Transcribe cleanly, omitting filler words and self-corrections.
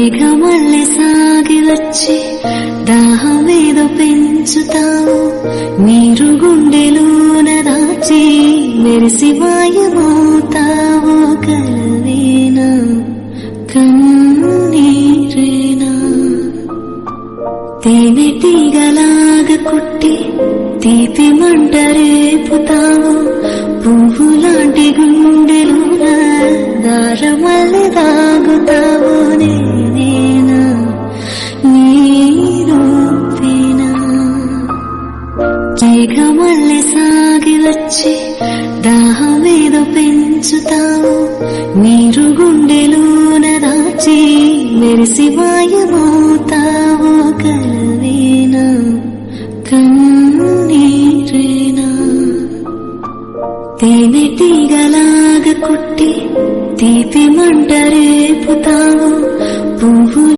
మేఘమల్లె సాగి వచ్చి దాహమేదో పెంచుతావు, నీరు గుండెలోన దాచి మెరిసి మాయమవుతావు. కలవేనా కన్నీరేనా తేనెటీగలాగా కుట్టి తీపి మంట రేపుతావు, పువ్వులాంటి గుండెలోన దారమల్లె దాగుతావు. నేనేనా నీరూపేనా మేఘమల్లె సాగి వచ్చి దాహమేదో పెంచుతావు, నీరు గుండెలోన దాచి మెరిసి మాయమవుతావు. కలవేనా కన్నీరేనా తేనెటీగలాగా కుట్టి తీపి మంట రేపుతావు,